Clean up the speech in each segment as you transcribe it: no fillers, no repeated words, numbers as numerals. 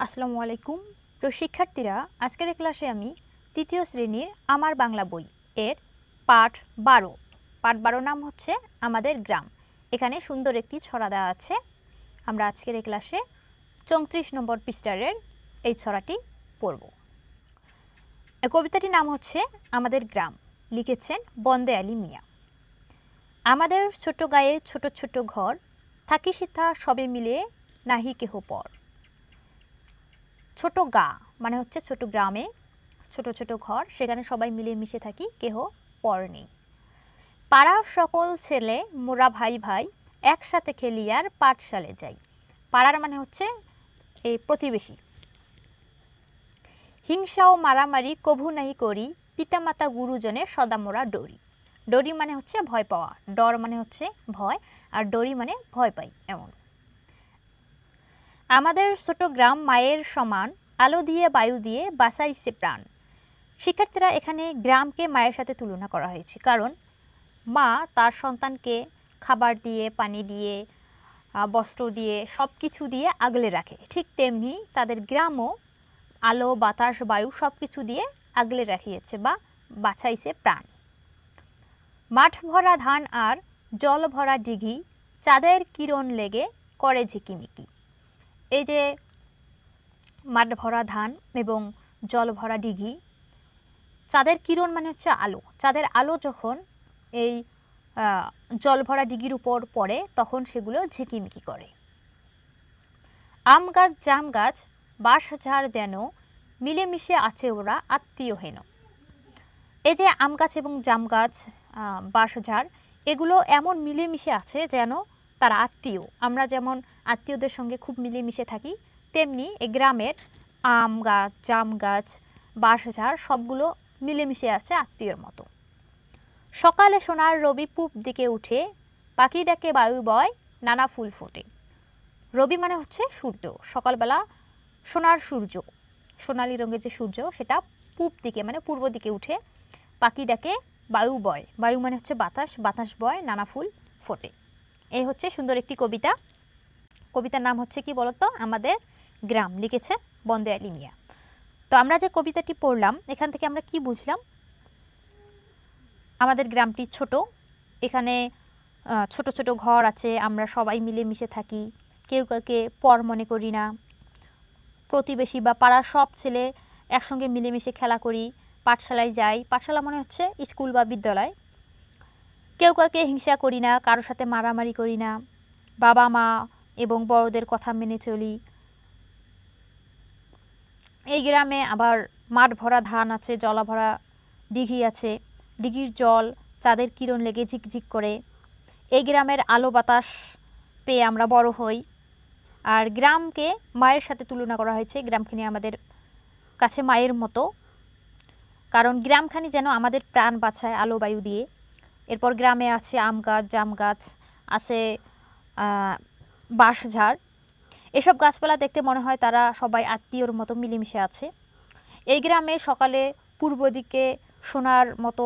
আসসালামু আলাইকুম। তো শিক্ষার্থীরা, আজকের এই ক্লাসে আমি তৃতীয় শ্রেণীর আমার বাংলা বই এর পাঠ 12 নাম হচ্ছে আমাদের গ্রাম। এখানে সুন্দর একটি ছড়া দেওয়া আছে। আমরা আজকের এই ক্লাসে 34 নম্বর পৃষ্ঠারের এই ছড়াটি পড়ব। এই কবিতাটির নাম হচ্ছে আমাদের গ্রাম, লিখেছেন বন্দে আলী মিয়া। আমাদের ছোট গায়ে ছোট ছোট ঘর, থাকি সীতা সবে মিলে নাহি কেহ পর। ছোট গা মানে হচ্ছে ছোট গ্রামে ছোট ছোট ঘর, সেখানে সবাই মিলে মিশে থাকি, কেহ পর নেই। পাড়ার সকল ছেলে মোরা ভাই ভাই, একসাথে খেলি আর পাঠশালে যাই। পাড়ার মানে হচ্ছে এই প্রতিবেশী। হিংসা ও মারামারি কভু নাহি করি, পিতামাতা গুরুজনে সদা মোরা ডরি। ডরি মানে হচ্ছে ভয় পাওয়া, ডর মানে হচ্ছে ভয়, আর ডরি মানে ভয় পাই এমন। আমাদের ছোট গ্রাম মায়ের সমান, আলো দিয়ে বায়ু দিয়ে বাঁচাইছে প্রাণ। শিক্ষার্থীরা, এখানে গ্রামকে মায়ের সাথে তুলনা করা হয়েছে, কারণ মা তার সন্তানকে খাবার দিয়ে, পানি দিয়ে, বস্ত্র দিয়ে, সব কিছু দিয়ে আগলে রাখে। ঠিক তেমনি তাদের গ্রামও আলো, বাতাস, বায়ু সব কিছু দিয়ে আগলে রাখিয়েছে বা বাঁচাইছে প্রাণ। মাঠ ভরা ধান আর জল ভরা দিঘি, চাঁদের কিরণ লেগে করে ঝিকিমিকি। এই যে মাঠ ভরা ধান এবং জল ভরা দিঘি, চাঁদের কিরণ মানে হচ্ছে আলো। চাঁদের আলো যখন এই জল ভরা দিঘির উপর পড়ে, তখন সেগুলো ঝিকিমিকি করে। আম গাছ, জাম গাছ, বাঁশ ঝাড় যেন মিলেমিশে আছে ওরা আত্মীয় হেন। এই যে আম গাছ এবং জাম গাছ, বাঁশ ঝাড়, এগুলো এমন মিলেমিশে আছে যেন তারা আত্মীয়। আমরা যেমন আত্মীয়দের সঙ্গে খুব মিলেমিশে থাকি, তেমনি এই গ্রামের আম গাছ, জাম গাছ, বাঁশ ঝাড় সবগুলো মিলেমিশে আছে আত্মীয়র মতো। সকালে সোনার রবি পূব দিকে উঠে, পাখি ডাকে বায়ু বয়, নানা ফুল ফোটে। রবি মানে হচ্ছে সূর্য। সকালবেলা সোনার সূর্য, সোনালি রঙের যে সূর্য, সেটা পূব দিকে মানে পূর্ব দিকে উঠে, পাখি ডাকে বায়ু বয়, বায়ু মানে হচ্ছে বাতাস, বাতাস বয়, নানা ফুল ফোটে। এই হচ্ছে সুন্দর একটি কবিতা। কবিতার নাম হচ্ছে কি বলতো? আমাদের গ্রাম, লিখেছে বন্দে আলী মিয়া। তো আমরা যে কবিতাটি পড়লাম, এখান থেকে আমরা কি বুঝলাম? আমাদের গ্রামটি ছোট, এখানে ছোট ছোট ঘর আছে, আমরা সবাই মিলে মিশে থাকি, কেউ কাউকে পর মনে করি না। প্রতিবেশী বা পাড়ার সব ছেলে একসঙ্গে মিলেমিশে খেলা করি, পাঠশালায় যাই। পাঠশালা মনে হচ্ছে স্কুল বা বিদ্যালয়। কেউ কাউকে হিংসা করি না, কারোর সাথে মারামারি করি না, বাবা মা এবং বড়দের কথা মেনে চলি। এই গ্রামে আবার মাঠ ভরা ধান আছে, জলা ভরা দিঘি আছে, দিঘির জল চাঁদের কিরণ লেগে ঝিকঝিক করে। এই গ্রামের আলো বাতাস পেয়ে আমরা বড় হই। আর গ্রামকে মায়ের সাথে তুলনা করা হয়েছে, গ্রামখানি আমাদের কাছে মায়ের মতো, কারণ গ্রামখানি যেন আমাদের প্রাণ বাঁচায় আলো বায়ু দিয়ে। এরপর গ্রামে আছে আম গাছ, জাম গাছ, আছে বাঁশঝাড়। এসব গাছপালা দেখতে মনে হয় তারা সবাই আত্মীয়র মতো মিলেমিশে আছে। এই গ্রামে সকালে পূর্ব দিকে সোনার মতো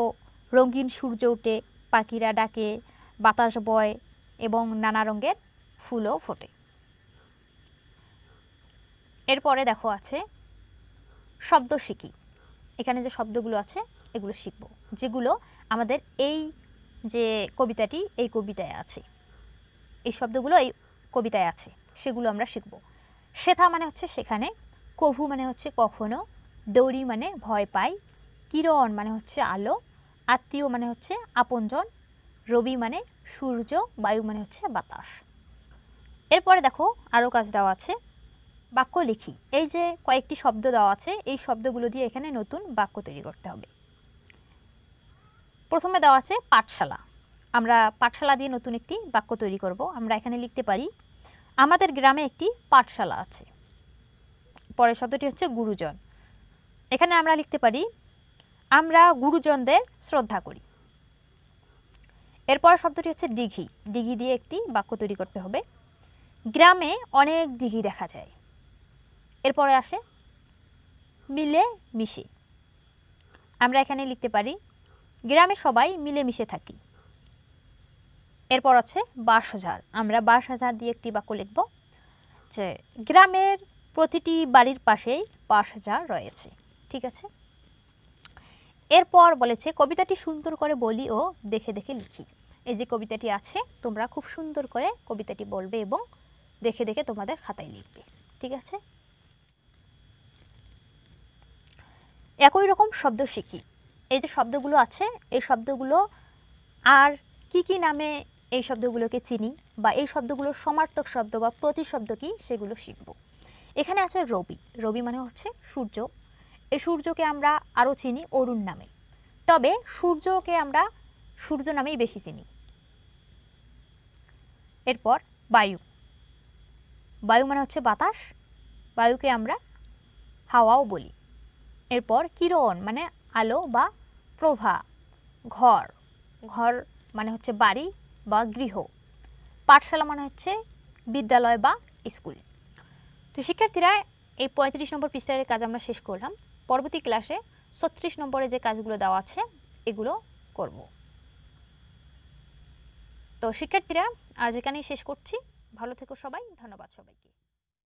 রঙিন সূর্য ওঠে, পাখিরা ডাকে, বাতাস বয় এবং নানা রঙের ফুলও ফোটে। এরপরে দেখো আছে শব্দ শিখি। এখানে যে শব্দগুলো আছে এগুলো শিখব, যেগুলো আমাদের এই যে কবিতাটি, এই কবিতায় আছে। এই শব্দগুলো এই কবিতায় আছে, সেগুলো আমরা শিখব। সেথা মানে হচ্ছে সেখানে, কভু মানে হচ্ছে কখনো, ডরি মানে ভয় পাই, কিরণ মানে হচ্ছে আলো, আত্মীয় মানে হচ্ছে আপনজন, রবি মানে সূর্য, বায়ু মানে হচ্ছে বাতাস। এরপরে দেখো আরও কাজ দেওয়া আছে, বাক্য লিখি। এই যে কয়েকটি শব্দ দেওয়া আছে, এই শব্দগুলো দিয়ে এখানে নতুন বাক্য তৈরি করতে হবে। প্রথমে দেওয়া আছে পাঠশালা। আমরা পাঠশালা দিয়ে নতুন একটি বাক্য তৈরি করব। আমরা এখানে লিখতে পারি, আমাদের গ্রামে একটি পাঠশালা আছে। পরের শব্দটি হচ্ছে গুরুজন। এখানে আমরা লিখতে পারি, আমরা গুরুজনদের শ্রদ্ধা করি। এরপর শব্দটি হচ্ছে দিঘি। দিঘি দিয়ে একটি বাক্য তৈরি করতে হবে। গ্রামে অনেক দিঘি দেখা যায়। এরপরে আসে মিলে মিশে। আমরা এখানে লিখতে পারি, গ্রামে সবাই মিলেমিশে থাকি। এরপর আছে বাঁশঝাড়। আমরা বাঁশঝাড় দিয়ে একটি বাক্য লিখব, যে গ্রামের প্রতিটি বাড়ির পাশেই পাঠযার রয়েছে। ঠিক আছে, এরপর বলেছে কবিতাটি সুন্দর করে বলি ও দেখে দেখে লিখি। এই যে কবিতাটি আছে, তোমরা খুব সুন্দর করে কবিতাটি বলবে এবং দেখে দেখে তোমাদের খাতায় লিখবে। ঠিক আছে, একই রকম শব্দ শিখি। এই যে শব্দগুলো আছে, এই শব্দগুলো আর কি কি নামে এই শব্দগুলোকে চিনি, বা এই শব্দগুলোর সমার্থক শব্দ বা প্রতিশব্দ কি, সেগুলো শিখব। এখানে আছে রবি। রবি মানে হচ্ছে সূর্য। এই সূর্যকে আমরা আরও চিনি অরুণ নামে, তবে সূর্যকে আমরা সূর্য নামেই বেশি চিনি। এরপর বায়ু। বায়ু মানে হচ্ছে বাতাস, বায়ুকে আমরা হাওয়াও বলি। এরপর কিরণ মানে আলো বা প্রভা। ঘর, ঘর মানে হচ্ছে বাড়ি বা গৃহ। পাঠশালা মানে হচ্ছে বিদ্যালয় বা স্কুল। তো শিক্ষার্থীরা, এই 35 নম্বর পৃষ্ঠার কাজ আমরা শেষ করলাম। পরবর্তী ক্লাসে 36 নম্বরে যে কাজগুলো দেওয়া আছে এগুলো করব। তো শিক্ষার্থীরা, আজ এখানেই শেষ করছি। ভালো থেকো সবাই, ধন্যবাদ সবাইকে।